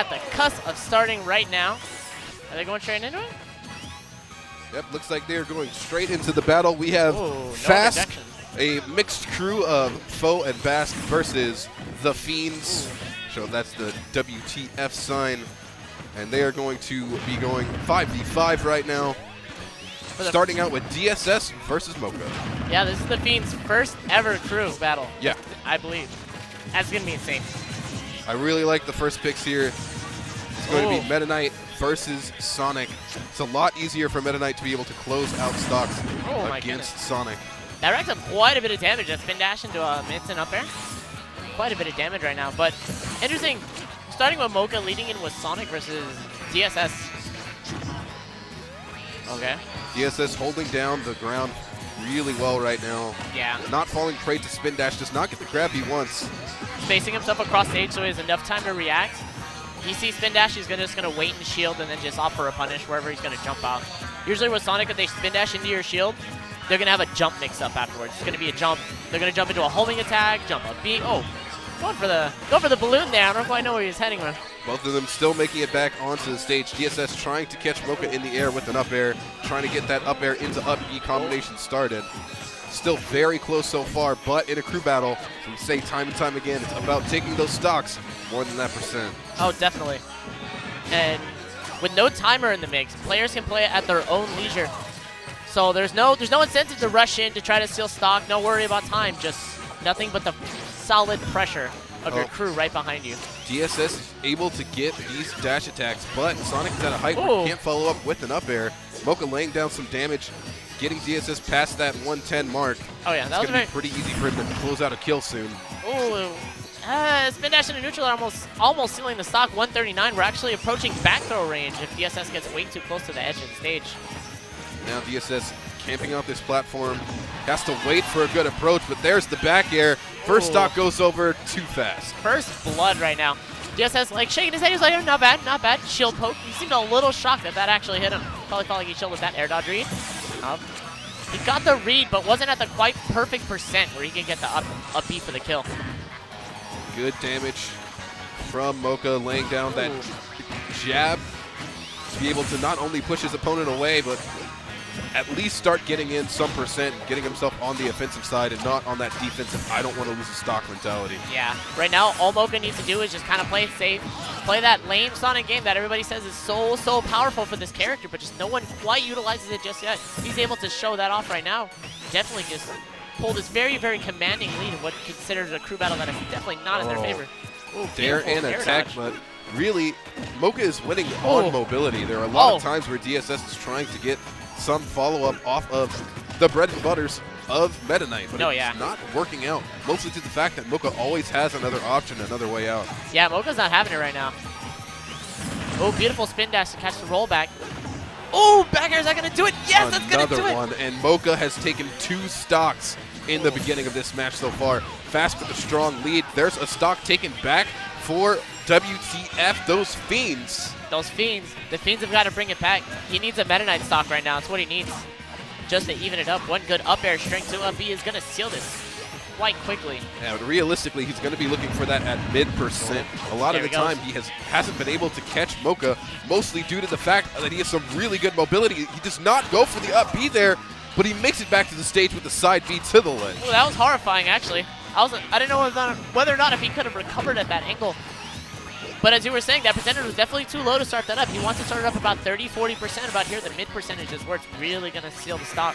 at the cusp of starting right now. Are they going straight into it? Yep, looks like they're going straight into the battle. We have PHaSK, a mixed crew of Foe and PHaSK versus the Fiends. So that's the WtF sign. And they are going to be going 5v5 right now. Starting out with DSS versus Mocha. Yeah, this is the Fiends' first ever crew battle. Yeah. I believe. That's going to be insane. I really like the first picks here. It's going to be Meta Knight versus Sonic. It's a lot easier for Meta Knight to be able to close out stocks against Sonic. That racks up quite a bit of damage. That spin dash into a mids and up air. Quite a bit of damage right now. But interesting, starting with Mocha leading in with Sonic versus DSS. Okay. DSS holding down the ground really well right now. Yeah. Not falling prey to spin dash, does not get the grab he wants. Spacing himself across stage so he has enough time to react. He sees spin dash, he's just going to wait and shield and then just opt for a punish wherever he's going to jump out. Usually with Sonic, if they spin dash into your shield, they're going to have a jump mix up afterwards. It's going to be a jump. They're going to jump into a homing attack, jump up B. Oh, going for the balloon there. I don't quite know where he's heading with. Both of them still making it back onto the stage. DSS trying to catch Mocha in the air with an up air, trying to get that up air into up B combination started. Still very close so far, but in a crew battle, as we say time and time again, it's about taking those stocks more than that percent. Oh, definitely. And with no timer in the mix, players can play it at their own leisure. So there's no incentive to rush in to try to steal stock. No worry about time. Just nothing but the solid pressure of your crew right behind you. DSS is able to get these dash attacks, but Sonic is at a height where he can't follow up with an up air. Mocha laying down some damage, getting DSS past that 110 mark. Oh yeah, that was going to be pretty easy for him to close out a kill soon. Ooh. Spin dash into neutral are almost sealing the stock. 139. We're actually approaching back throw range if DSS gets way too close to the edge of the stage. Now DSS camping out this platform. Has to wait for a good approach, but there's the back air. First stock goes over too fast. First blood right now. DSS like shaking his head. He's like, not bad, not bad. Shield poke. He seemed a little shocked that actually hit him. Probably felt like he shielded that air dodge read. He got the read, but wasn't at the quite perfect percent where he could get the up B for the kill. Good damage from Mocha, laying down that jab to be able to not only push his opponent away, but at least start getting in some percent, getting himself on the offensive side and not on that defensive, I don't want to lose a stock mentality. Yeah, right now all Mocha needs to do is just kind of play it safe, play that lame Sonic game that everybody says is so powerful for this character, but just no one quite utilizes it just yet. He's able to show that off right now. Definitely just pulled this very commanding lead in what considers a crew battle that is definitely not in their favor. Ooh, dare and attack, but really, Mocha is winning on mobility. There are a lot of times where DSS is trying to get some follow-up off of the bread and butters of Meta Knight, but it's not working out, mostly to the fact that Mocha always has another option, another way out. Yeah, Mocha's not having it right now. Oh, beautiful spin dash to catch the rollback. Oh, back air, is that going to do it? Yes, that's going to do it! Another one, and Mocha has taken 2 stocks in the beginning of this match so far. PHaSK with a strong lead. There's a stock taken back for WtF, those Fiends. Those Fiends. The Fiends have got to bring it back. He needs a Meta Knight stock right now. That's what he needs. Just to even it up. One good up air strength to up B is going to seal this quite quickly. Yeah, but realistically, he's going to be looking for that at mid-percent. A lot of the time, he hasn't been able to catch Mocha, mostly due to the fact that he has some really good mobility. He does not go for the up B there, but he makes it back to the stage with the side B to the ledge. Oh, that was horrifying, actually. I didn't know whether or not if he could have recovered at that angle. But as you were saying, that percentage was definitely too low to start that up. He wants to start it up about 30–40%. About here, the mid percentage is where it's really going to seal the stock.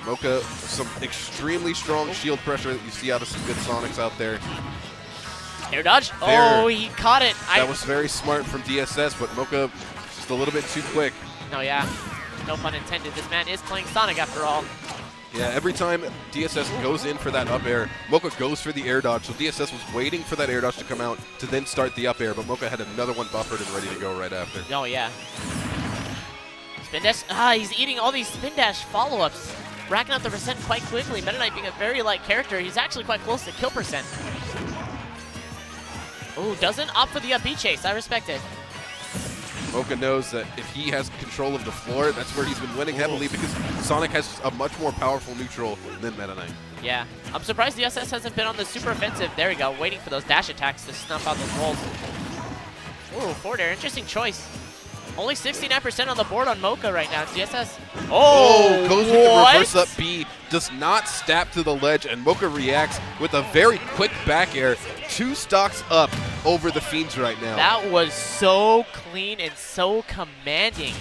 Mocha, some extremely strong shield pressure that you see out of some good Sonics out there. Air dodge. Oh, he caught it. That was very smart from DSS, but Mocha just a little bit too quick. No, yeah. No pun intended. This man is playing Sonic after all. Yeah, every time DSS goes in for that up air, Mocha goes for the air dodge. So DSS was waiting for that air dodge to come out to then start the up air, but Mocha had another one buffered and ready to go right after. Oh, yeah. Spin dash. He's eating all these spin dash follow-ups. Racking up the percent quite quickly. Meta Knight being a very light character, he's actually quite close to kill percent. Oh, doesn't opt for the up B chase. I respect it. Mocha knows that if he has control of the floor, that's where he's been winning heavily because Sonic has a much more powerful neutral than Meta Knight. Yeah. I'm surprised DSS hasn't been on the super offensive. There we go, waiting for those dash attacks to snuff out those rolls. Ooh, forward air. Interesting choice. Only 69% on the board on Mocha right now. GSS. Oh, goes with the reverse up B. Does not snap to the ledge, and Mocha reacts with a very quick back air. 2 stocks up over the Fiends right now. That was so clean and so commanding.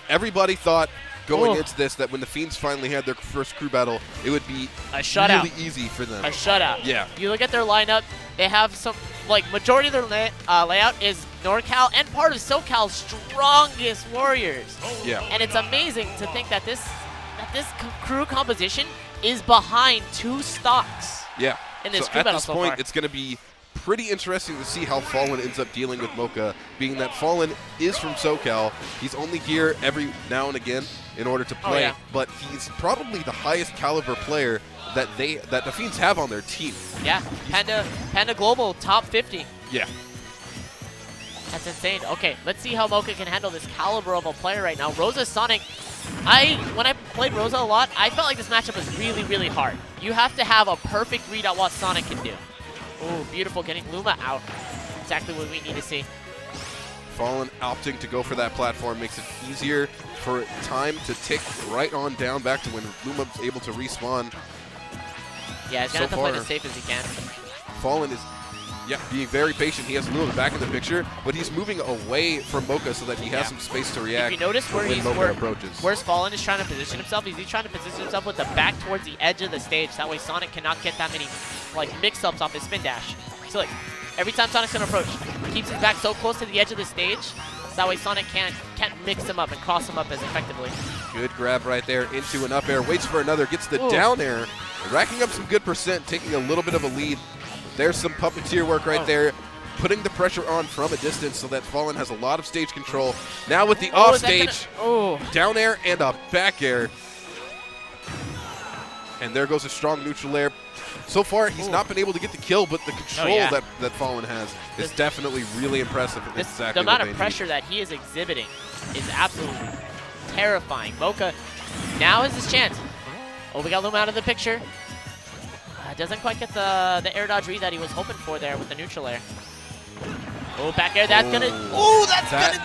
Everybody thought going into this that when the Fiends finally had their first crew battle, it would be a shutout. Really easy for them. A shutout. Yeah. You look at their lineup, they have some, like, majority of their layout is NorCal and part of SoCal's strongest warriors. Yeah. And it's amazing to think that this crew composition is behind 2 stocks. Yeah. In this so crew at battle this so point, far. it's going to be pretty interesting to see how Fallen ends up dealing with Mocha, being that Fallen is from SoCal. He's only here every now and again in order to play, but he's probably the highest caliber player that the Fiends have on their team. Yeah, Panda Global, top 50. Yeah. That's insane. Okay, let's see how Mocha can handle this caliber of a player right now. Rosa Sonic, when I played Rosa a lot, I felt like this matchup was really, really hard. You have to have a perfect read on what Sonic can do. Oh, beautiful, getting Luma out. Exactly what we need to see. Fallen opting to go for that platform makes it easier for time to tick right on down back to when Luma's able to respawn. Yeah, he's going to have to play it as safe as he can. Fallen is being very patient. He has Luma back in the picture, but he's moving away from Mocha so that he has some space to react. If you notice where's Fallen is trying to position himself, he's trying to position himself with the back towards the edge of the stage. That way Sonic cannot get that many mix-ups off his spin dash. So every time Sonic's going to approach, he keeps his back so close to the edge of the stage, so that way Sonic can't mix him up and cross him up as effectively. Good grab right there into an up air, waits for another, gets the down air, racking up some good percent, taking a little bit of a lead. There's some puppeteer work right there, putting the pressure on from a distance so that Fallen has a lot of stage control. Now with the off stage, down air and a back air. And there goes a strong neutral air. So far, he's not been able to get the kill, but the control that Fallen has is definitely really impressive. The amount of pressure that he is exhibiting is absolutely terrifying. Mocha now is his chance. Oh, we got Luma out of the picture. Doesn't quite get the air dodge read that he was hoping for there with the neutral air. Oh, back air, that's gonna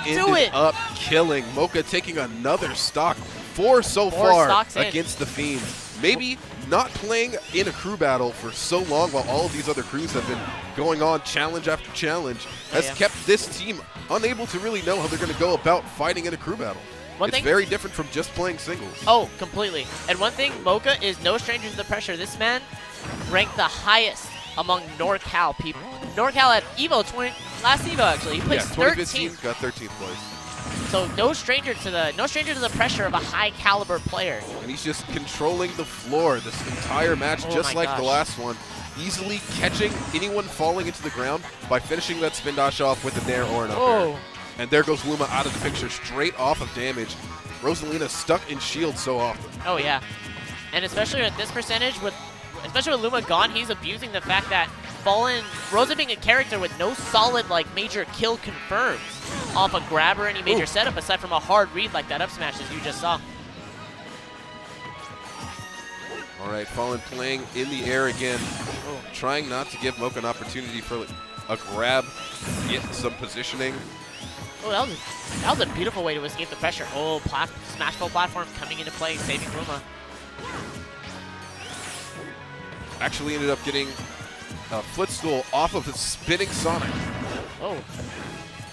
do it! Up killing. Mocha taking another stock. 4 so far against the Fiends. Maybe not playing in a crew battle for so long while all of these other crews have been going on challenge after challenge has kept this team unable to really know how they're going to go about fighting in a crew battle. It's very different from just playing singles. Oh, completely. And one thing, Mocha is no stranger to the pressure. This man ranked the highest among NorCal people. NorCal at last Evo actually. He placed 13th. Got 13th place. So no stranger to the pressure of a high caliber player. And he's just controlling the floor this entire match, just like the last one. Easily catching anyone falling into the ground by finishing that spin dash off with a nair or an up air. And there goes Luma out of the picture, straight off of damage. Rosalina stuck in shield so often. Oh yeah, and especially at this percentage, especially with Luma gone, he's abusing the fact that Rosa being a character with no solid major kill confirms off a grab or any major setup aside from a hard read like that up smash as you just saw. All right, Fallen playing in the air again, trying not to give Mocha an opportunity for a grab, get some positioning. Oh, that was a beautiful way to escape the pressure. Oh, Smashville platform coming into play, saving Luma. Actually ended up getting a footstool off of the spinning Sonic. Oh.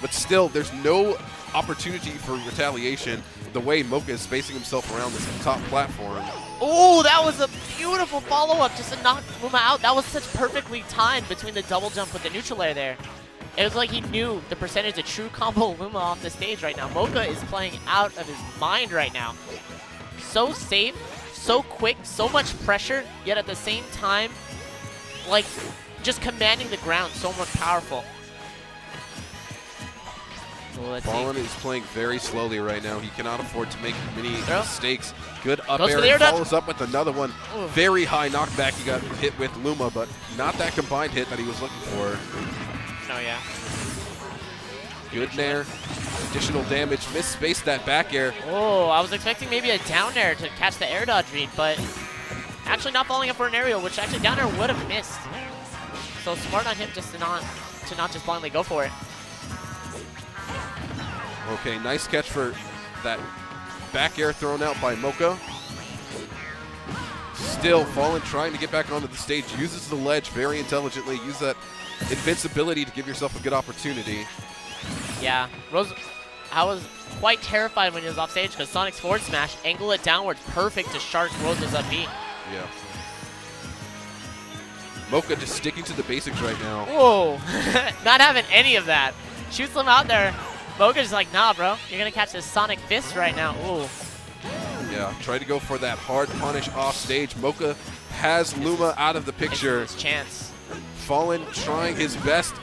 But still, there's no opportunity for retaliation the way Mocha is spacing himself around this top platform. Oh, that was a beautiful follow-up just to knock Luma out. That was such perfectly timed between the double jump with the neutral air there. It was like he knew the percentage of true combo Luma off the stage right now. Mocha is playing out of his mind right now. So safe, so quick, so much pressure, yet at the same time, just commanding the ground, so much powerful. Fallen is playing very slowly right now. He cannot afford to make many mistakes. Good up air, follows up with another one. Ooh. Very high knockback he got hit with Luma, but not that combined hit that he was looking for. Oh, yeah. Good nair. Additional damage. Misspaced that back air. Oh, I was expecting maybe a down air to catch the air dodge read, but actually not falling up for an aerial, which actually down air would have missed. So smart on him just to not just blindly go for it. Okay, nice catch for that back air thrown out by Mocha. Still, Fallen trying to get back onto the stage. Uses the ledge very intelligently. Use that invincibility to give yourself a good opportunity. Yeah, I was quite terrified when he was off stage because Sonic's forward smash, angle it downwards, perfect to shark Rose's up B. Yeah. Mocha just sticking to the basics right now. Whoa, not having any of that. Shoots them out there. Mocha's like, nah, bro, you're going to catch this Sonic Fist right now. Ooh. Yeah, try to go for that hard punish off stage. Mocha has Luma out of the picture. His chance. Fallen trying his best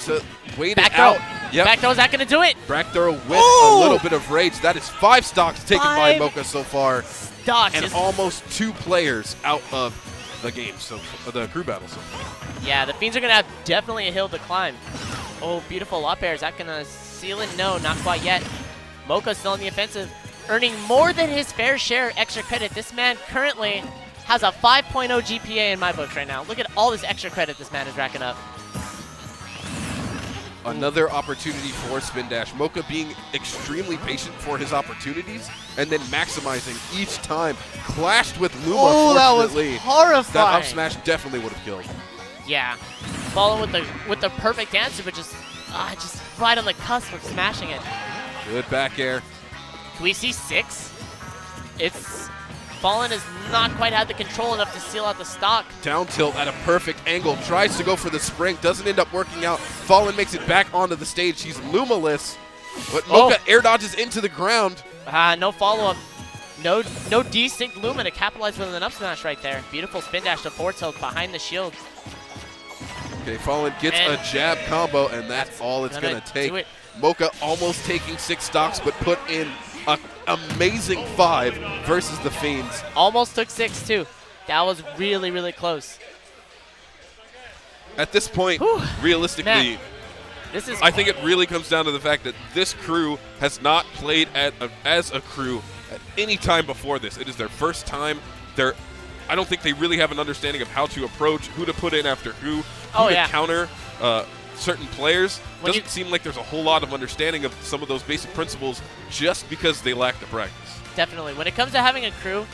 to wait Back it throw. out. Yep. Back throw, is that going to do it? Back throw with a little bit of rage. That is 5 stocks taken by Mocha so far. Stocks. And almost 2 players out of the game, so the crew battle so far. Yeah, the Fiends are going to have definitely a hill to climb. Oh, beautiful up air. Is that going to seal it? No, not quite yet. Mocha's still on the offensive, earning more than his fair share extra credit. This man currently has a 5.0 GPA in my books right now. Look at all this extra credit this man is racking up. Another opportunity for Spin Dash. Mocha being extremely patient for his opportunities and then maximizing each time. Clashed with Luma, fortunately. That was horrifying. That up smash definitely would have killed. Yeah. Follow with the perfect answer, but just right on the cusp of smashing it. Good back air. Can we see 6? It's Fallen has not quite had the control enough to seal out the stock. Down tilt at a perfect angle. Tries to go for the spring. Doesn't end up working out. Fallen makes it back onto the stage. He's Luma-less. But Mocha air dodges into the ground. No follow-up. No desync Luma to capitalize with an up smash right there. Beautiful spin dash to forward tilt behind the shield. Okay, Fallen gets a jab combo, and that's all it's going to take. Mocha almost taking 6 stocks, but put in an amazing 5 versus the Fiends. Almost took 6, too. That was really, really close. At this point, realistically, I think it really comes down to the fact that this crew has not played as a crew at any time before this. It is their first time. I don't think they really have an understanding of how to approach, who to put in after who to counter certain players. Doesn't seem like there's a whole lot of understanding of some of those basic principles just because they lack the practice. Definitely. When it comes to having a crew,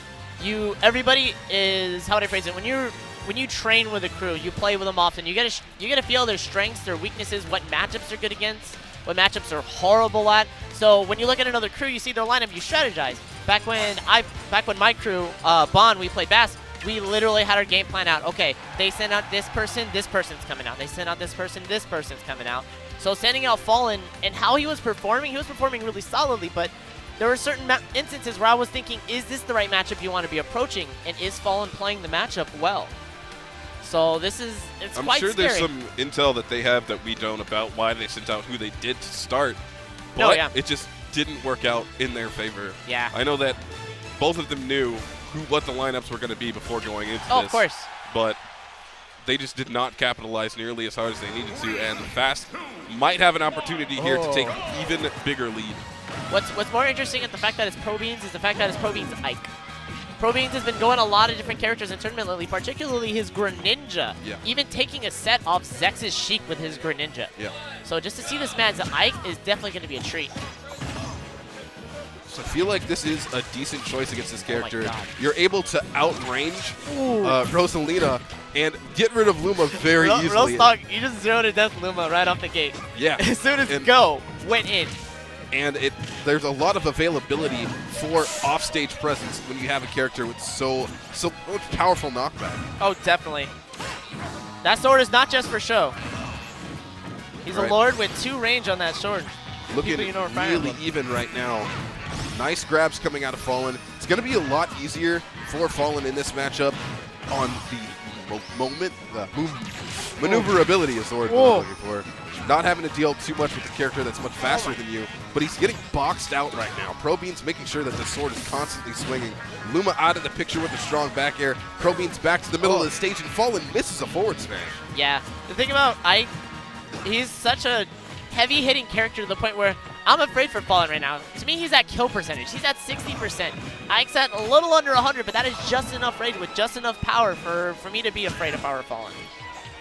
everybody is, how would I phrase it? When you train with a crew, you play with them often. You get to feel their strengths, their weaknesses, what matchups they're good against, what matchups they're horrible at. So when you look at another crew, you see their lineup, you strategize. Back when my crew, Bond, we played BASK, we literally had our game plan out. Okay, they send out this person's coming out. They send out this person's coming out. So sending out Fallen and how he was performing really solidly, but there were certain instances where I was thinking, is this the right matchup you want to be approaching? And is Fallen playing the matchup well? So it's quite scary. I'm sure there's some intel that they have that we don't about why they sent out who they did to start. But it just didn't work out in their favor. Yeah. I know that both of them knew what the lineups were going to be before going into this. Of course. But they just did not capitalize nearly as hard as they needed to, and PHaSK might have an opportunity here to take an even bigger lead. What's more interesting at the fact that it's Pro Beans is the fact that it's Pro Beans Ike. Pro Beans has been going a lot of different characters in tournament lately, particularly his Greninja. Yeah. Even taking a set off Zex's Sheik with his Greninja. Yeah. So just to see this man's Ike is definitely going to be a treat. So I feel like this is a decent choice against this character. You're able to outrange Rosalina and get rid of Luma very easily. Talk, you just 0-to-death Luma right off the gate. Yeah. As soon as go, went in. And there's a lot of availability for offstage presence when you have a character with so much powerful knockback. Oh, definitely. That sword is not just for show. He's a lord with 2 range on that sword. Looking really even right now. Nice grabs coming out of Fallen. It's going to be a lot easier for Fallen in this matchup on the maneuverability is the word I'm looking for. Not having to deal too much with a character that's much faster than you, but he's getting boxed out right now. Pro Beans making sure that the sword is constantly swinging. Luma out of the picture with a strong back air. Pro Beans back to the middle of the stage, and Fallen misses a forward smash. Yeah. The thing about Ike, he's such a heavy-hitting character to the point where I'm afraid for Fallen right now. To me, he's at kill percentage. He's at 60%. Ike's at a little under 100, but that is just enough range with just enough power for me to be afraid if I were Fallen.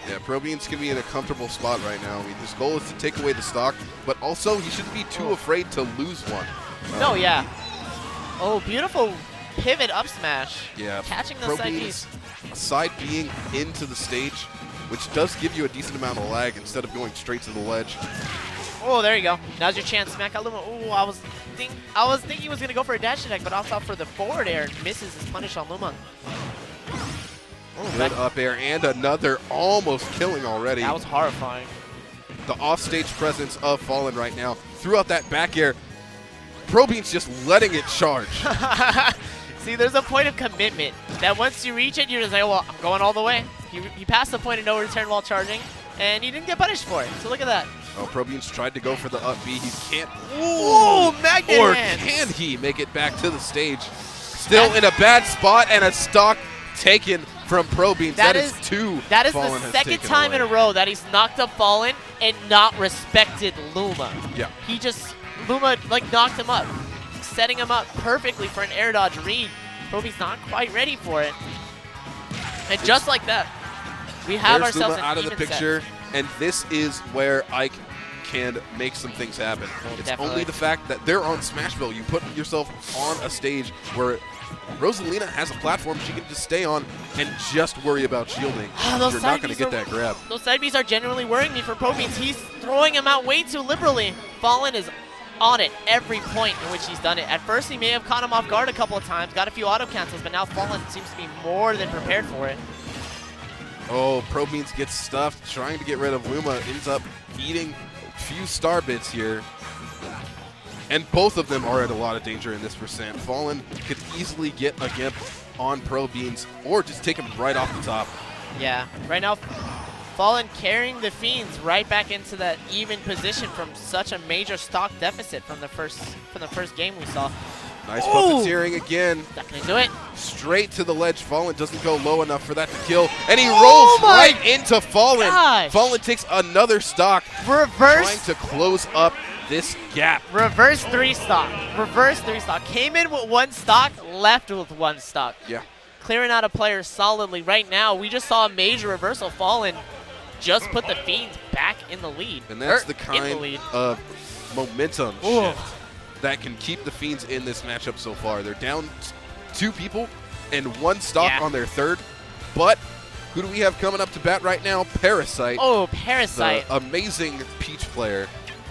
Yeah, ProBeans can be in a comfortable spot right now. I mean, his goal is to take away the stock, but also he shouldn't be too afraid to lose one. No, yeah. Oh, beautiful pivot up smash. Yeah, catching the side Bs. Side being into the stage, which does give you a decent amount of lag instead of going straight to the ledge. Oh, there you go. Now's your chance. Smack out Luma. Oh, I was thinking he was gonna go for a dash attack, but also for the forward air and misses his punish on Luma. Oh, good up air and another almost killing already. That was horrifying. The offstage presence of Fallen right now. Throughout that back air, ProBeans just letting it charge. See, there's a point of commitment that once you reach it, you're just like, well, I'm going all the way. He passed the point of no return while charging, and he didn't get punished for it. So look at that. Oh, ProBeans tried to go for the up B. He can't. Ooh, magnet Or hands. can he make it back to the stage? Still in a bad spot, and a stock taken from ProBeans. That is two. That is Fallen the has second taken time away. in a row that he's knocked up Fallen and not respected Luma. Yeah. Luma like knocked him up, setting him up perfectly for an air dodge read. ProBeans not quite ready for it. And just like that, we have There's ourselves Luma an out of the even picture, and this is where Ike can make some things happen. It's definitely. only the fact that they're on Smashville. You put yourself on a stage where Rosalina has a platform she can just stay on and just worry about shielding. You're not going to get that grab. Those side Bs are genuinely worrying me for ProBeans. He's throwing him out way too liberally. Fallen is on it every point in which he's done it. At first, he may have caught him off guard a couple of times, got a few auto cancels, but now Fallen seems to be more than prepared for it. Oh, ProBeans gets stuffed, trying to get rid of Luma, ends up eating a few star bits here. And both of them are at a lot of danger in this percent. Fallen could easily get a gimp on ProBeans or just take him right off the top. Yeah, right now, Fallen carrying the Fiends right back into that even position from such a major stock deficit from the first game we saw. Nice puppeteering again. Not gonna do it. Straight to the ledge. Fallen doesn't go low enough for that to kill. And he rolls right into Fallen. Gosh. Fallen takes another stock. Reverse. Trying to close up this gap. Reverse 3 stock. Reverse 3 stock. Came in with 1 stock, left with 1 stock. Yeah. Clearing out a player solidly. Right now, we just saw a major reversal. Fallen just put the Fiends back in the lead. And that's the kind of momentum shift that can keep the Fiends in this matchup so far. They're down 2 people and 1 stock on their third. But who do we have coming up to bat right now? Parasite. Oh, Parasite. The amazing Peach player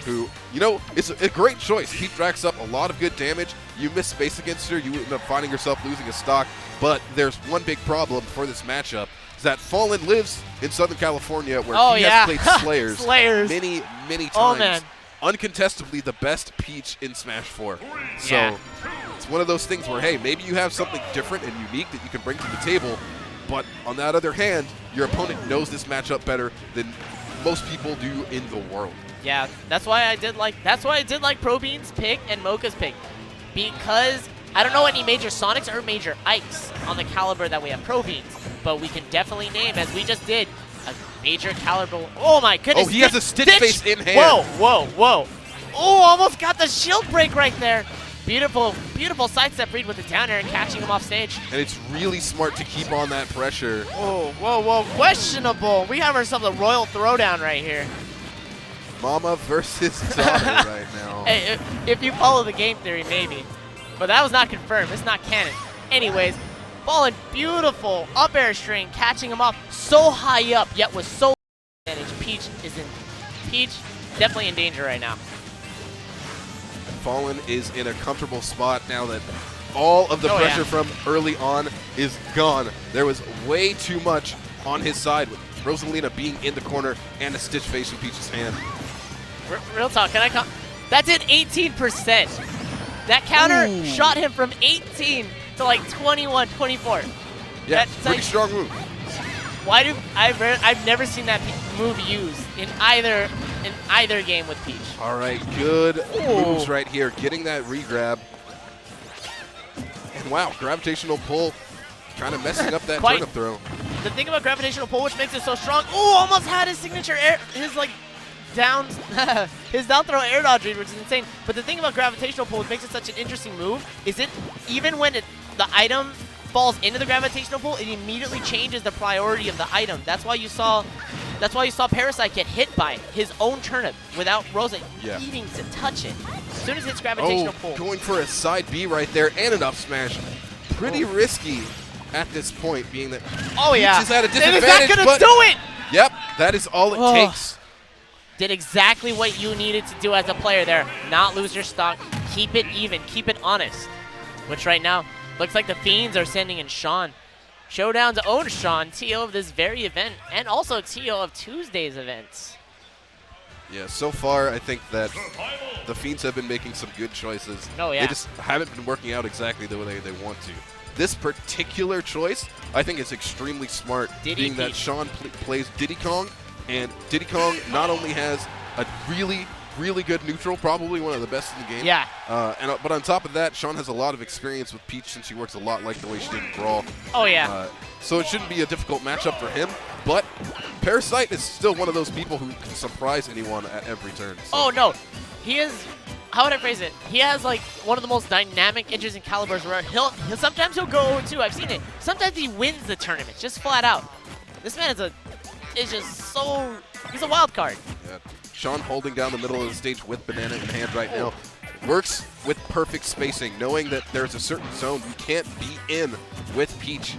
who, you know, is a great choice. Peach racks up a lot of good damage. You miss space against her, you end up finding yourself losing a stock. But there's one big problem for this matchup. That Fallen lives in Southern California where he has played Slayers, many, many times. Oh, man. Uncontestably the best Peach in Smash 4. So it's one of those things where, hey, maybe you have something different and unique that you can bring to the table, but on that other hand, your opponent knows this matchup better than most people do in the world. Yeah, that's why I did like ProBeans' pick and Mocha's pick, because I don't know any major Sonics or major Ikes on the caliber that we have ProBeans, but we can definitely name, as we just did, a major caliber. Oh my goodness! Oh, he has a Stitch Face in hand. Whoa, whoa, whoa! Oh, almost got the shield break right there. Beautiful, beautiful sidestep read with the down air and catching him off stage. And it's really smart to keep on that pressure. Oh, whoa, whoa! Questionable. We have ourselves a royal throwdown right here. Mama versus daughter right now. Hey, if you follow the game theory, maybe. But that was not confirmed. It's not canon. Anyways, Fallen, beautiful up air string, catching him off so high up, yet with so advantage. Peach definitely in danger right now. Fallen is in a comfortable spot now that all of the pressure from early on is gone. There was way too much on his side with Rosalina being in the corner and a Stitch Face in Peach's hand. Real talk, can I come? That did 18%. That counter shot him from 18 to like 21, 24. Yeah, pretty strong move. Why do I've never seen that move used in either game with Peach. All right, good moves right here, getting that regrab. And wow, gravitational pull, kind of messing up that turnip throw. The thing about gravitational pull, which makes it so strong, almost had his signature air, his down throw air dodge read, which is insane. But the thing about gravitational pull, which makes it such an interesting move, is even when the item falls into the gravitational pull, it immediately changes the priority of the item. That's why you saw That's why you saw Parasite get hit by his own turnip without Rosa needing to touch it. As soon as it's gravitational pull. Going for a side B right there and an up smash. Pretty risky at this point, being that Peach is at a disadvantage. Is that gonna do it? Yep, that is all it takes. Did exactly what you needed to do as a player there. Not lose your stock. Keep it even. Keep it honest. Which right now, looks like the Fiends are sending in Sean. Showdown's own Sean, TO of this very event, and also TO of Tuesday's events. Yeah, so far I think that the Fiends have been making some good choices. Oh, yeah. They just haven't been working out exactly the way they want to. This particular choice, I think, is extremely smart, being that Sean plays Diddy Kong, and Diddy Kong not only has a really good neutral, probably one of the best in the game. Yeah. But on top of that, Sean has a lot of experience with Peach since she works a lot like the way she did in Brawl. Oh, yeah. So it shouldn't be a difficult matchup for him. But Parasite is still one of those people who can surprise anyone at every turn. So. Oh, no. He is, how would I phrase it? He has, like, one of the most dynamic interesting calibers where sometimes he'll go 0-2. I've seen it. Sometimes he wins the tournament, just flat out. This man is just so, he's a wild card. Yeah. Sean holding down the middle of the stage with Banana in hand right now. Works with perfect spacing, knowing that there's a certain zone you can't be in with Peach.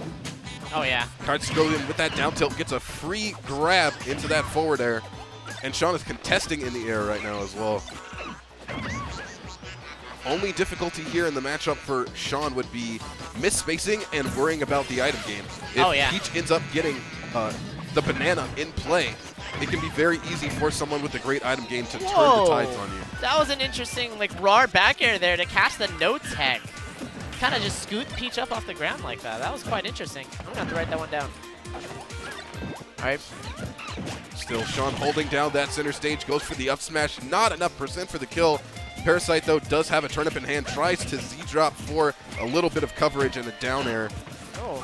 Oh, yeah. Tries to go in with that down tilt, gets a free grab into that forward air. And Sean is contesting in the air right now as well. Only difficulty here in the matchup for Sean would be misspacing and worrying about the item game. If Peach ends up getting the banana in play, it can be very easy for someone with a great item game to turn the tides on you. That was an interesting, like, raw back air there to catch the no tag. Kind of just scoot Peach up off the ground like that. That was quite interesting. I'm going to have to write that one down. All right. Still, Sean holding down that center stage, goes for the up smash. Not enough percent for the kill. Parasite, though, does have a turnip in hand, tries to Z-drop for a little bit of coverage and a down air. Oh.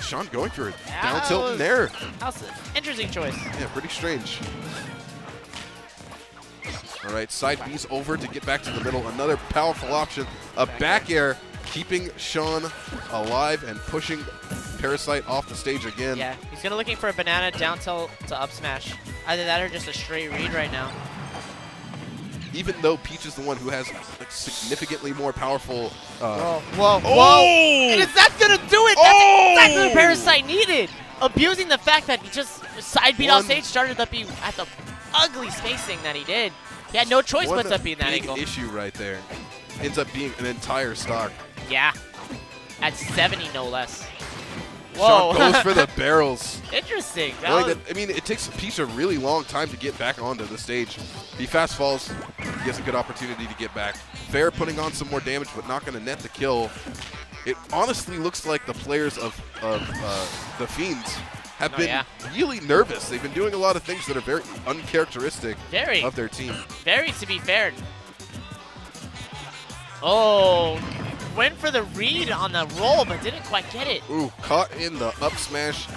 Sean going for a down tilt in there. That's an interesting choice. Yeah, pretty strange. All right, side B's over to get back to the middle. Another powerful option. A back air, keeping Sean alive and pushing Parasite off the stage again. Yeah, he's going to looking for a banana down tilt to up smash. Either that or just a straight read right now. Even though Peach is the one who has like, significantly more powerful. Whoa! And is that gonna do it? That's exactly what Parasite needed. Abusing the fact that he just side beat off stage, started up at the ugly spacing that he did. He had no choice but to be in that angle. Big issue right there. Ends up being an entire stock. Yeah, at 70 no less. Whoa! Sean goes for the barrels. Interesting. I mean, it takes Peach a really long time to get back onto the stage. He fast falls, he gets a good opportunity to get back. Fair putting on some more damage, but not going to net the kill. It honestly looks like the players of the Fiends have been really nervous. They've been doing a lot of things that are very uncharacteristic of their team. Very, to be fair. Oh. Went for the read on the roll, but didn't quite get it. Ooh, caught in the up smash,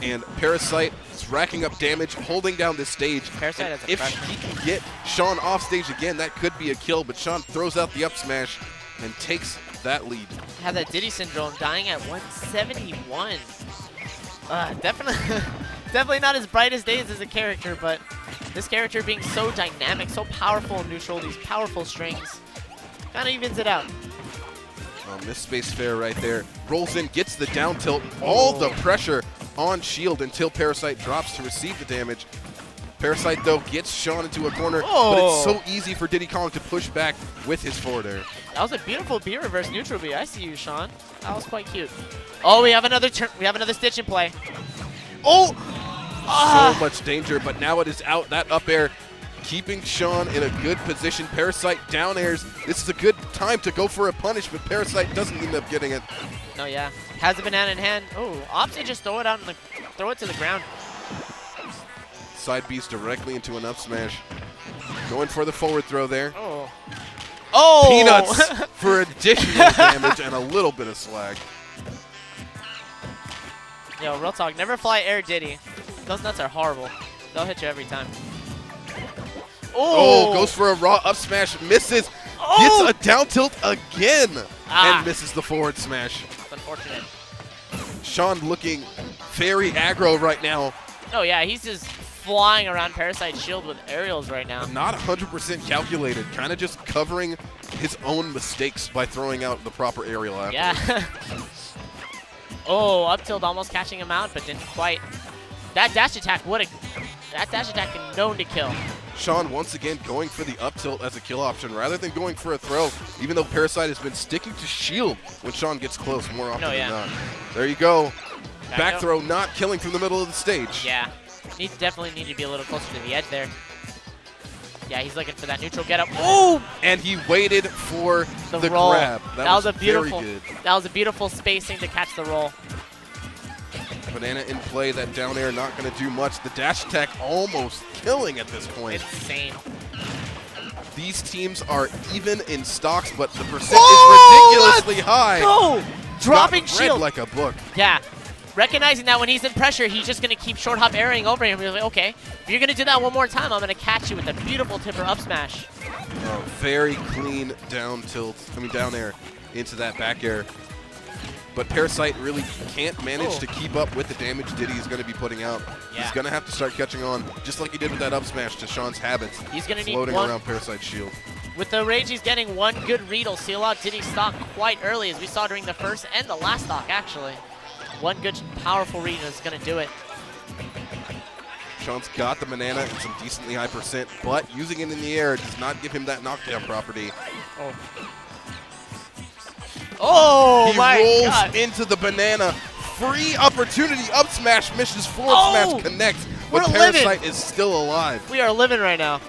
and Parasite is racking up damage, holding down this stage. Parasite has a if he can get Sean off stage again, that could be a kill, but Sean throws out the up smash and takes that lead. Had that Diddy syndrome, dying at 171. Definitely not his brightest days as a character, but this character being so dynamic, so powerful in neutral, these powerful strings, kind of evens it out. Miss space fair right there. Rolls in, gets the down tilt, all the pressure on shield until Parasite drops to receive the damage. Parasite, though, gets Sean into a corner, but it's so easy for Diddy Kong to push back with his forward air. That was a beautiful B reverse neutral B. I see you, Sean. That was quite cute. Oh, we have another stitch in play. Oh! So much danger, but now it is out. That up air keeping Sean in a good position. Parasite down airs. This is a good time to go for a punish, but Parasite doesn't end up getting it. No, yeah. Has the banana in hand. Oh, opts to just throw it out and throw it to the ground. Side B's directly into an up smash. Going for the forward throw there. Oh! Peanuts for additional damage and a little bit of swag. Yo, real talk. Never fly air Diddy. Those nuts are horrible. They'll hit you every time. Oh, goes for a raw up smash, misses, gets a down tilt again, and misses the forward smash. That's unfortunate. Sean looking very aggro right now. Oh, yeah, he's just flying around Parasite's shield with aerials right now. Not 100% calculated, kind of just covering his own mistakes by throwing out the proper aerial after. Yeah. Oh, up tilt almost catching him out, but didn't quite. That dash attack, that dash attack is known to kill. Sean once again going for the up tilt as a kill option rather than going for a throw, even though Parasite has been sticking to shield when Sean gets close more often than not. There you go. Back throw not killing from the middle of the stage. Yeah. Definitely need to be a little closer to the edge there. Yeah, he's looking for that neutral getup. Oh! And he waited for the roll. grab. That was a beautiful, very good. That was a beautiful spacing to catch the roll. Banana in play, that down air not going to do much. The dash attack almost killing at this point. Insane. These teams are even in stocks, but the percent is ridiculously high. Go! Dropping Got shield. read like a book. Yeah. Recognizing that when he's in pressure, he's just going to keep short hop airing over him. You're like, okay, if you're going to do that one more time, I'm going to catch you with a beautiful tipper up smash. Oh, very clean down tilt, down air into that back air. But Parasite really can't manage to keep up with the damage Diddy is going to be putting out. Yeah. He's going to have to start catching on, just like he did with that up smash to Sean's habits. He's going to need floating around Parasite's shield. With the rage he's getting, one good read will seal out Diddy's stock quite early, as we saw during the first and the last stock, actually. One good, powerful read is going to do it. Sean's got the banana and some decently high percent, but using it in the air does not give him that knockdown property. Oh, my God. He rolls into the banana. Free opportunity. Up smash misses. Forward smash connects. But Parasite is still alive. We are living right now.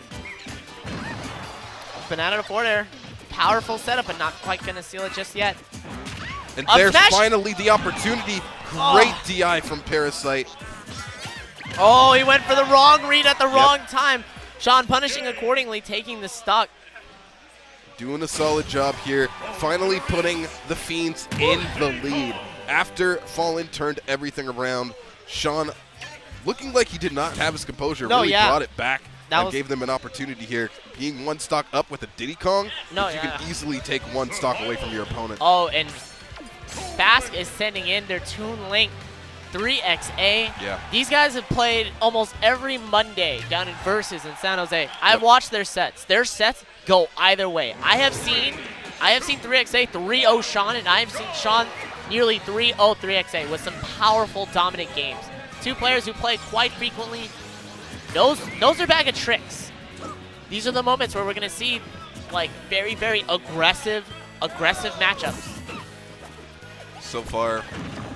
Banana to forward air. Powerful setup, but not quite going to seal it just yet. And there's finally the opportunity. Great DI from Parasite. Oh, he went for the wrong read at the wrong time. Sean punishing accordingly, taking the stock. Doing a solid job here. Finally putting the Fiends in the lead. After Fallen turned everything around, Sean looking like he did not have his composure. Really brought it back and gave them an opportunity here. Being one stock up with a Diddy Kong, you can easily take one stock away from your opponent. Oh, and PHaSK is sending in their Toon Link 3XA. Yeah. These guys have played almost every Monday down in Versus in San Jose. I've watched their sets. Their sets go either way. I have seen 3XA 3-0 Sean, and I have seen Sean nearly 3-0 3XA with some powerful, dominant games. Two players who play quite frequently knows their bag of tricks. These are the moments where we're going to see like very, very aggressive matchups. So far,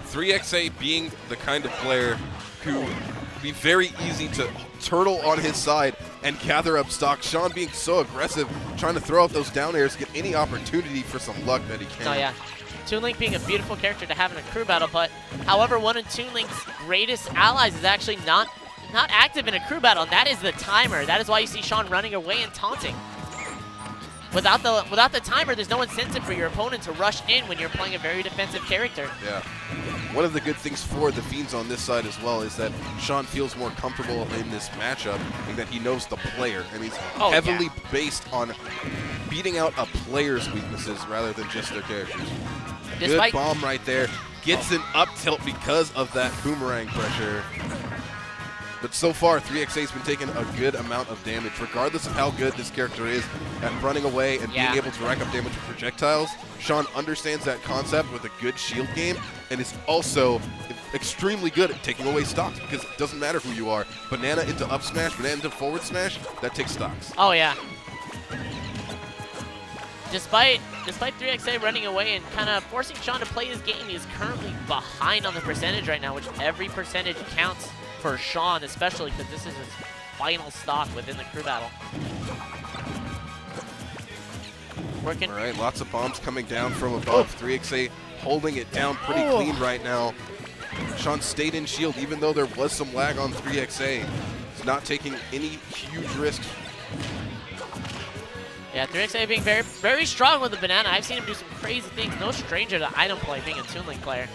3XA being the kind of player who would be very easy to turtle on his side and gather up stock. Sean being so aggressive, trying to throw out those down airs, get any opportunity for some luck that he can. Oh, yeah. Toon Link being a beautiful character to have in a crew battle, but however, one of Toon Link's greatest allies is actually not active in a crew battle, and that is the timer. That is why you see Sean running away and taunting. Without the timer, there's no incentive for your opponent to rush in when you're playing a very defensive character. Yeah. One of the good things for the Fiends on this side as well is that Sean feels more comfortable in this matchup and that he knows the player, and he's heavily based on beating out a player's weaknesses rather than just their characters. Good bomb right there. Gets an up tilt because of that boomerang pressure. But so far, 3XA's been taking a good amount of damage, regardless of how good this character is at running away and being able to rack up damage with projectiles. Sean understands that concept with a good shield game and is also extremely good at taking away stocks because it doesn't matter who you are. Banana into up smash, banana into forward smash, that takes stocks. Oh, yeah. Despite 3XA running away and kind of forcing Sean to play his game, he is currently behind on the percentage right now, which every percentage counts for Sean, especially because this is his final stock within the crew battle. Working. All right, lots of bombs coming down from above. 3XA holding it down pretty clean right now. Sean stayed in shield even though there was some lag on 3XA. He's not taking any huge risks. Yeah, 3XA being very, very strong with the banana. I've seen him do some crazy things. No stranger to item play being a Toon Link player.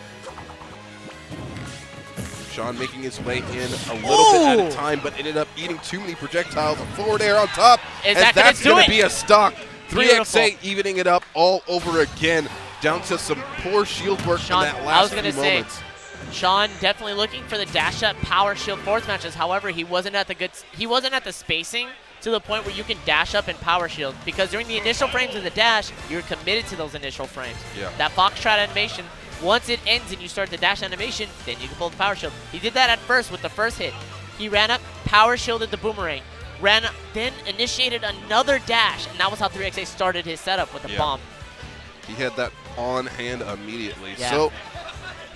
Sean making his way in a little bit at a time, but ended up eating too many projectiles. A forward air on top, and that's going to be a stock. 3XA evening it up all over again, down to some poor shield work in that last few moments. Sean definitely looking for the dash up power shield forward smashes. However, he wasn't at the spacing to the point where you can dash up and power shield, because during the initial frames of the dash, you're committed to those initial frames. Yeah. That Foxtrot animation, once it ends and you start the dash animation, then you can pull the power shield. He did that at first with the first hit. He ran up, power shielded the boomerang, ran up, then initiated another dash, and that was how 3XA started his setup with the bomb. He had that on hand immediately. Yeah. So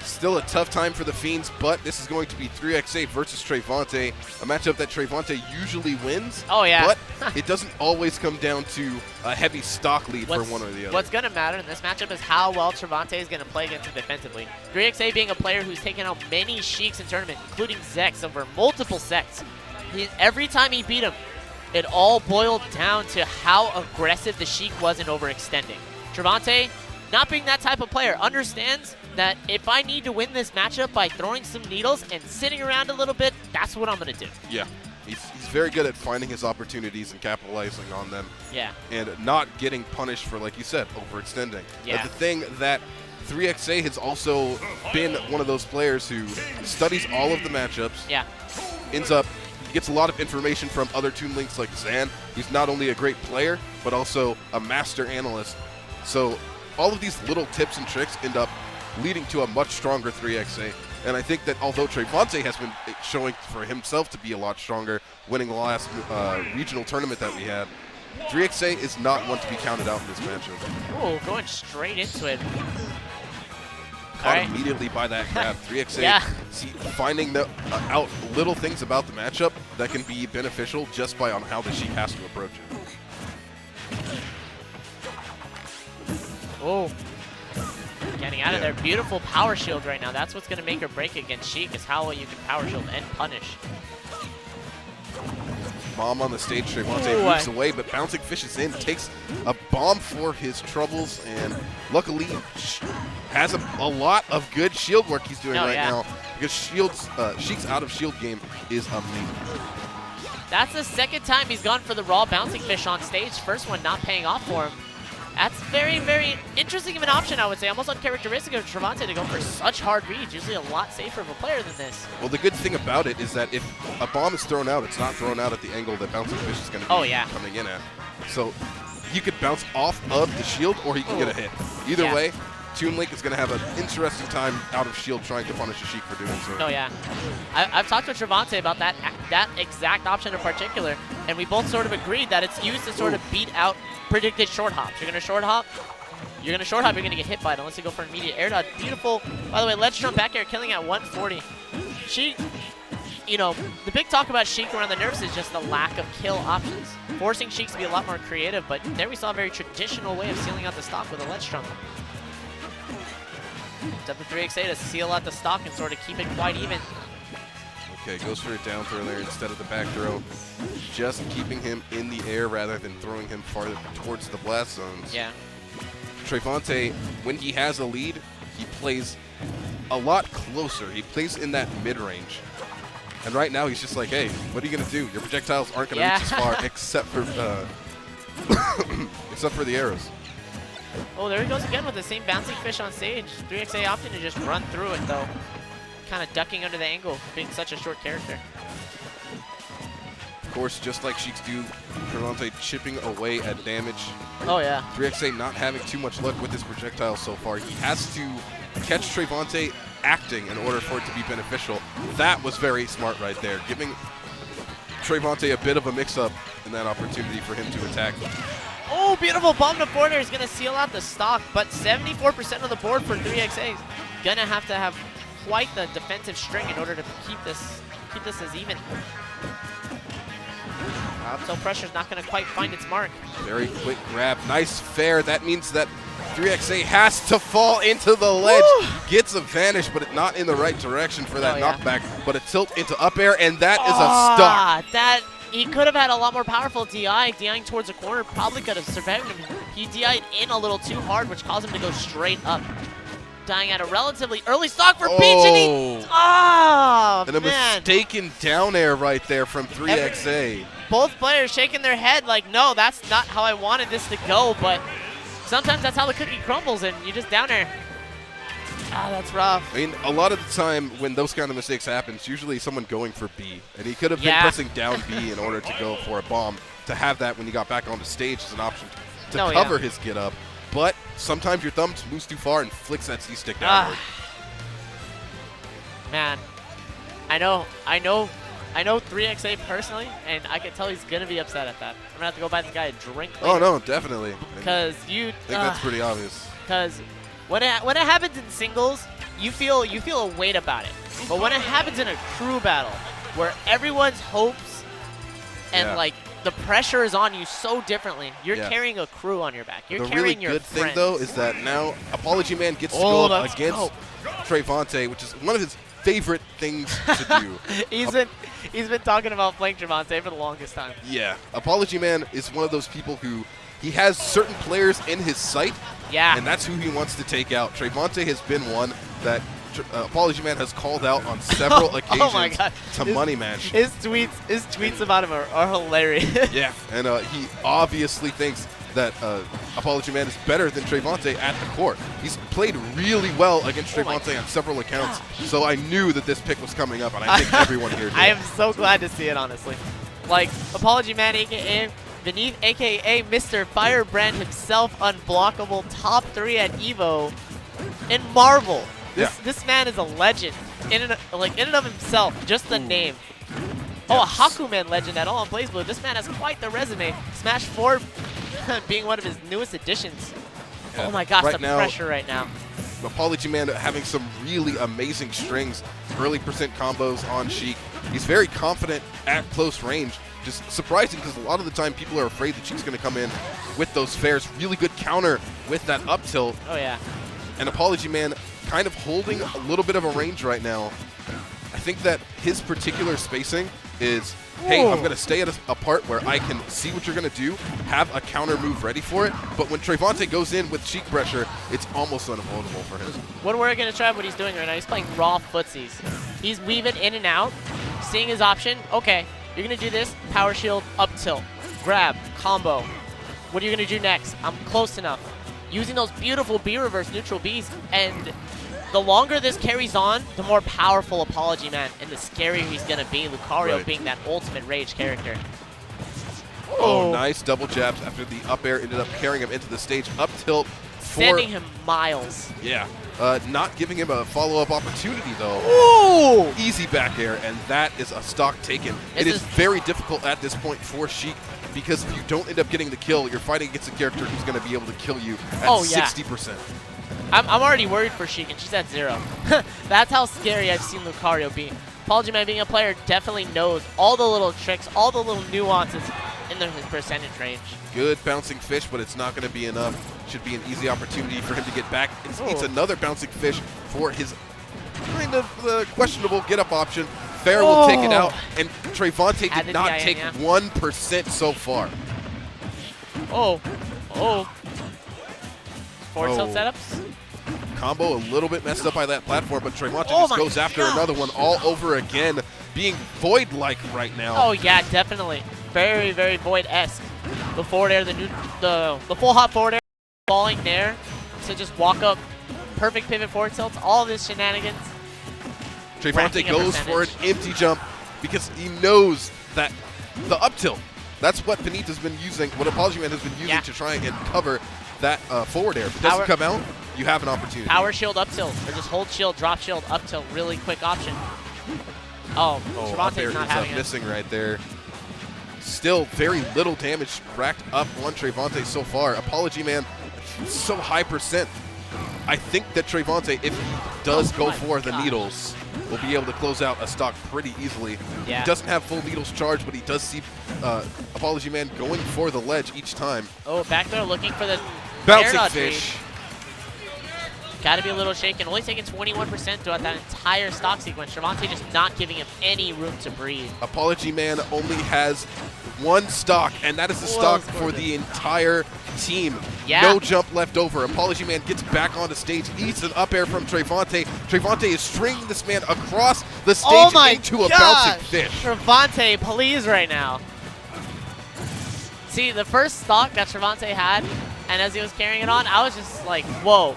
still a tough time for the Fiends, but this is going to be 3XA versus Trevante, a matchup that Trevante usually wins. Oh, yeah. But it doesn't always come down to a heavy stock lead for one or the other. What's going to matter in this matchup is how well Trevante is going to play against him defensively. 3XA being a player who's taken out many Sheiks in tournament, including Zex over multiple sets. Every time he beat him, it all boiled down to how aggressive the Sheik was in overextending. Trevante, not being that type of player, understands that if I need to win this matchup by throwing some needles and sitting around a little bit, that's what I'm going to do. Yeah, he's very good at finding his opportunities and capitalizing on them. Yeah. And not getting punished for, like you said, overextending. Yeah. The thing that 3XA has also been one of those players who studies all of the matchups. Yeah. Gets a lot of information from other Toon Links like Zan. He's not only a great player, but also a master analyst. So all of these little tips and tricks end up leading to a much stronger 3XA. And I think that although Trevante has been showing for himself to be a lot stronger, winning the last regional tournament that we had, 3XA is not one to be counted out in this matchup. Oh, going straight into it. Caught immediately by that grab. 3XA Yeah. finding out little things about the matchup that can be beneficial just by on how the Sheik has to approach it. Oh. Getting out of there. Beautiful power shield right now. That's what's going to make or break against Sheik, is how well you can power shield and punish. Bomb on the stage. Trevante moves away, but Bouncing Fish is in, takes a bomb for his troubles, and luckily has a lot of good shield work he's doing now, because Sheik's out of shield game is amazing. That's the second time he's gone for the raw Bouncing Fish on stage. First one not paying off for him. That's very, very interesting of an option, I would say. Almost uncharacteristic of Trevante to go for such hard reads. Usually a lot safer of a player than this. Well, the good thing about it is that if a bomb is thrown out, it's not thrown out at the angle that Bouncing Fish is going to be coming in at. So he could bounce off of the shield, or he can get a hit. Either way, Toon Link is going to have an interesting time out of shield trying to punish a Sheik for doing so. Oh, yeah. I've talked to Trevante about that exact option in particular, and we both sort of agreed that it's used to sort of beat out predicted short hops. You're going to short hop, you're going to get hit by it unless you go for an immediate air dodge. Beautiful. By the way, ledge jump back air killing at 140. Sheik, you know, the big talk about Sheik around the nerfs is just the lack of kill options, forcing Sheik to be a lot more creative, but there we saw a very traditional way of sealing out the stock with a ledge jump. It's up to 3XA to seal out the stock and sort of keep it quite even. Okay, goes for a down throw there instead of the back throw. Just keeping him in the air rather than throwing him farther towards the blast zones. Yeah. Trevante, when he has a lead, he plays a lot closer. He plays in that mid-range. And right now he's just like, hey, what are you going to do? Your projectiles aren't going to reach as far except for the arrows. Oh, there he goes again with the same Bouncing Fish on stage. 3XA opting to just run through it, though. Kind of ducking under the angle, being such a short character. Of course, just like Sheiks do, Trevante chipping away at damage. Oh, yeah. 3XA not having too much luck with his projectiles so far. He has to catch Trevante acting in order for it to be beneficial. That was very smart right there, giving Trevante a bit of a mix-up in that opportunity for him to attack. Oh, beautiful bomb to border is going to seal out the stock, but 74% of the board for 3XA. Going to have quite the defensive string in order to keep this as even. Up tilt pressure's not going to quite find its mark. Very quick grab, nice fair. That means that 3XA has to fall into the ledge. Woo! Gets a vanish, but not in the right direction for that knockback. But a tilt into up air, and that is a stock. He could have had a lot more powerful DI. DIing towards a corner probably could have survived him. He DI'd in a little too hard, which caused him to go straight up. Dying at a relatively early stock for Peach, and a mistaken down air right there from 3XA. Both players shaking their head like, no, that's not how I wanted this to go, but sometimes that's how the cookie crumbles, and you just down air. Ah, that's rough. I mean, a lot of the time when those kind of mistakes happen, it's usually someone going for B. And he could have been pressing down B in order to go for a bomb. To have that when he got back on the stage as an option to cover his get up. But sometimes your thumb moves too far and flicks that C-stick downward. Man, I know 3XA personally, and I can tell he's going to be upset at that. I'm going to have to go buy this guy a drink later. Oh, no, definitely. Because I think that's pretty obvious. Because when it happens in singles, you feel a weight about it. But when it happens in a crew battle, where everyone's hopes and, like, the pressure is on you so differently. You're carrying a crew on your back. You're carrying your friends. The really good thing, though, is that now Apology Man gets to go up against Trevante, which is one of his favorite things to do. he's been talking about playing Trevante for the longest time. Yeah. Apology Man is one of those people who he has certain players in his sight. Yeah. And that's who he wants to take out. Trevante has been one that Apology Man has called out on several occasions to money match. His tweets about him are hilarious. Yeah, and he obviously thinks that Apology Man is better than Trevante at the court. He's played really well against Trevante on several accounts, so I knew that this pick was coming up, and I think everyone here did. I am so glad to see it, honestly. Like, Apology Man, a.k.a. Beneath, a.k.a. Mr. Firebrand himself, unblockable, top 3 at EVO in Marvel. This man is a legend in and of himself, just the name. Oh, a Hakumen legend at all on BlazBlue. This man has quite the resume. Smash 4 being one of his newest additions. Yeah. Oh my gosh, the pressure right now. Apology Man having some really amazing strings, early percent combos on Sheik. He's very confident at close range. Just surprising because a lot of the time people are afraid that Sheik's going to come in with those fares. Really good counter with that up tilt. Oh yeah. And Apology Man kind of holding a little bit of a range right now. I think that his particular spacing is, hey, I'm going to stay at a part where I can see what you're going to do, have a counter move ready for it, but when Trevante goes in with Sheik pressure, it's almost unavoidable for him. What we're going to try what he's doing right now, he's playing raw footsies. He's weaving in and out, seeing his option. Okay, you're going to do this, power shield, up tilt, grab, combo. What are you going to do next? I'm close enough. Using those beautiful B reverse neutral Bs, and the longer this carries on, the more powerful Apology Man and the scarier he's going to be, Lucario being that ultimate rage character. Oh, nice double jabs after the up air ended up carrying him into the stage. Up tilt. Sending him miles. Yeah. Not giving him a follow-up opportunity, though. Ooh! Easy back air, and that is a stock taken. It is very difficult at this point for Sheik, because if you don't end up getting the kill, you're fighting against a character who's going to be able to kill you at 60%. I'm already worried for Sheik, and she's at 0. That's how scary I've seen Lucario be. Apology Man being a player definitely knows all the little tricks, all the little nuances in his percentage range. Good bouncing fish, but it's not going to be enough. Should be an easy opportunity for him to get back. It's another bouncing fish for his kind of questionable get-up option. Fair will take it out, and Trevante did not take 1% so far. Forward tilt setups. Combo a little bit messed up by that platform, but Trevante just goes after another one all over again, being Void-like right now. Oh yeah, definitely. Very, very Void-esque. The forward air, the full hop forward air, falling there to just walk up, perfect pivot forward tilts, all of his shenanigans. Trevante goes for an empty jump because he knows that the up tilt, that's what Benita's been using, what Apology Man has been using to try and cover that forward air. If it doesn't come out, you have an opportunity. Power shield up tilt, or just hold shield, drop shield, up tilt, really quick option. Trevante's not having it. Missing right there. Still very little damage racked up on Trevante so far. Apology Man, so high percent. I think that Trevante, if he does go for the needles, will be able to close out a stock pretty easily. Yeah. He doesn't have full needles charged, but he does see Apology Man going for the ledge each time. Oh, back there looking for the bouncing fish. Got to be a little shaken. Only taking 21% throughout that entire stock sequence. Trevante just not giving him any room to breathe. Apology Man only has one stock, and that is the stock for the entire team. Yeah. No jump left over. Apology Man gets back onto stage, eats an up air from Trevante. Trevante is stringing this man across the stage into a bouncing fish. Trevante, please, right now. See, the first stock that Trevante had, and as he was carrying it on, I was just like, whoa.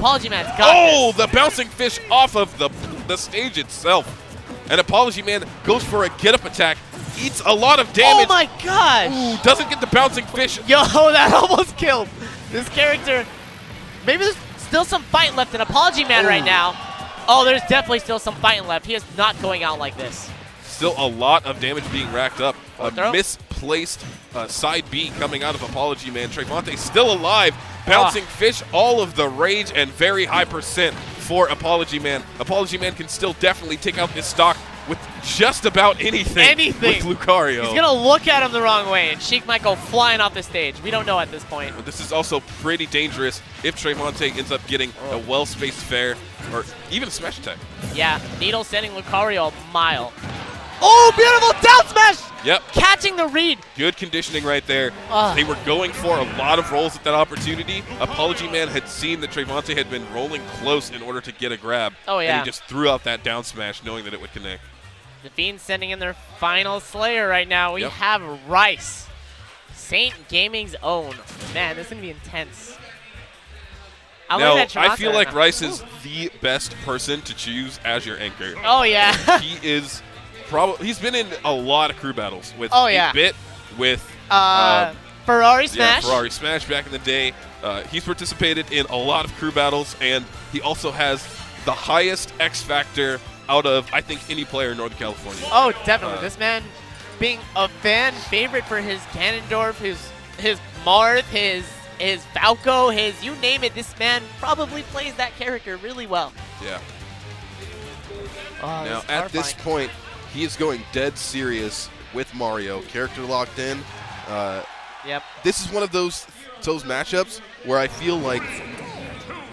Apology Man's got Oh, this. the bouncing fish off of the stage itself. And Apology Man goes for a get-up attack, eats a lot of damage. Oh my gosh! Ooh, doesn't get the bouncing fish. Yo, that almost killed this character. Maybe there's still some fight left in Apology Man right now. Oh, there's definitely still some fighting left. He is not going out like this. Still a lot of damage being racked up. A throw. misplaced side B coming out of Apology Man. Trevante still alive. Bouncing fish, all of the rage and very high percent for Apology Man. Apology Man can still definitely take out this stock with just about anything. With Lucario. He's going to look at him the wrong way, and Sheik might go flying off the stage. We don't know at this point. But this is also pretty dangerous if Trevante ends up getting a well-spaced fair or even a smash attack. Yeah, Needle sending Lucario a mile. Oh, beautiful down smash! Yep. Catching the read. Good conditioning right there. They were going for a lot of rolls at that opportunity. Apology Man had seen that Trevante had been rolling close in order to get a grab. Oh, yeah. And he just threw out that down smash knowing that it would connect. The Fiends sending in their final Slayer right now. We have Rice. Saint Gaming's own. Man, this is going to be intense. I feel like Rice is the best person to choose as your anchor. Oh, yeah. He is probably, he's been in a lot of crew battles with 8-Bit, with Ferrari Smash. Yeah, Ferrari Smash back in the day. He's participated in a lot of crew battles, and he also has the highest X Factor out of, I think, any player in Northern California. Oh, definitely. This man being a fan favorite for his Ganondorf, his Marth, his Falco, his you name it, this man probably plays that character really well. Yeah. Oh, now, at this point, he is going dead serious with Mario. Character locked in. This is one of those matchups where I feel like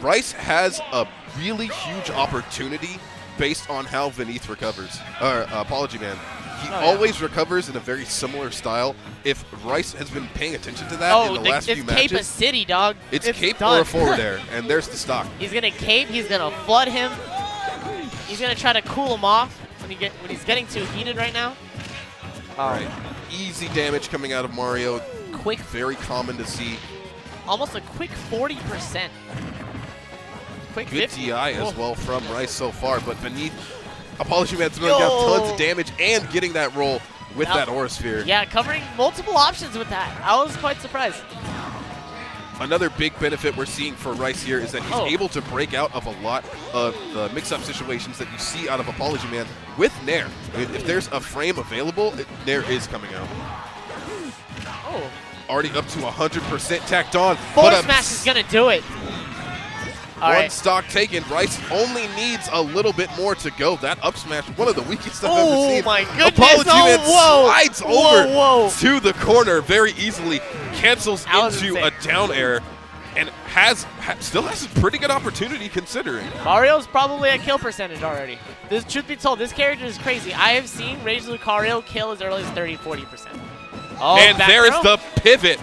Rice has a really huge opportunity based on how Vinith recovers. Apology Man. He always recovers in a very similar style. If Rice has been paying attention to that in the last few matches. It's Cape City, dog. It's Cape done. Or a forward air, and there's the stock. He's going to Cape. He's going to flood him. He's going to try to cool him off when he's getting too heated right now. All right. Easy damage coming out of Mario. Quick. Very common to see. Almost a quick 40%. Quick Good 50. DI as well from Rice so far, but beneath Apology Man's throwing down tons of damage and getting that roll with that Aura Sphere. Yeah, covering multiple options with that. I was quite surprised. Another big benefit we're seeing for Rice here is that he's able to break out of a lot of the mix-up situations that you see out of Apology Man with Nair. If there's a frame available, Nair is coming out. Oh. Already up to 100% tacked on. Force Smash is going to do it. One stock taken. Rice only needs a little bit more to go. That up smash, one of the weakest I've ever seen. Oh my goodness. Apology Man slides over to to the corner very easily, cancels into a down air, and still has a pretty good opportunity considering. Mario's probably at kill percentage already. Truth be told, this character is crazy. I have seen Rage Lucario kill as early as 30-40%. Oh, and there is the pivot.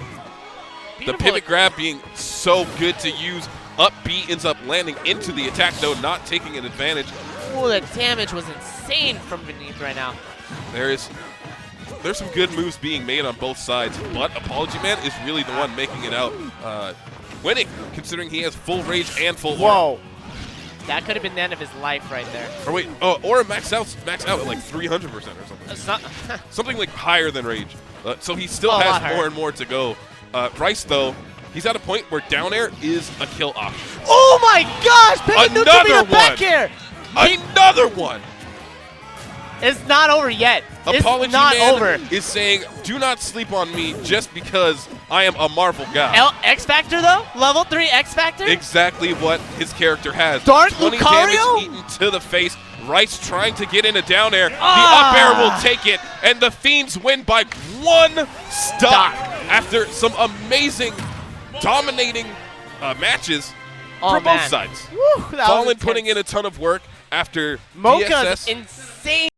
Beautiful. The pivot grab being so good to use. Up B ends up landing into the attack, though, not taking an advantage. Oh, the damage was insane from Vinith right now. There's some good moves being made on both sides, but Apology Man is really the one making it out, winning, considering he has full rage and full aura. That could have been the end of his life right there. Or wait, aura max out at like 300% or something. It's not something like higher than rage. So he still has more and more to go. Rice, though, he's at a point where down air is a kill option. Oh my gosh! Another one! Back air. Another one! It's not over yet. Apology Man is saying, do not sleep on me just because I am a Marvel guy. X Factor, though? Level 3 X Factor? Exactly what his character has. Dark 20 Lucario? damage eaten to the face. Rice trying to get into down air. The up air will take it, and the Fiends win by 1 stock after some amazing, dominating matches from both sides. Woo, Fallen putting in a ton of work after Mocha's DSS. insane.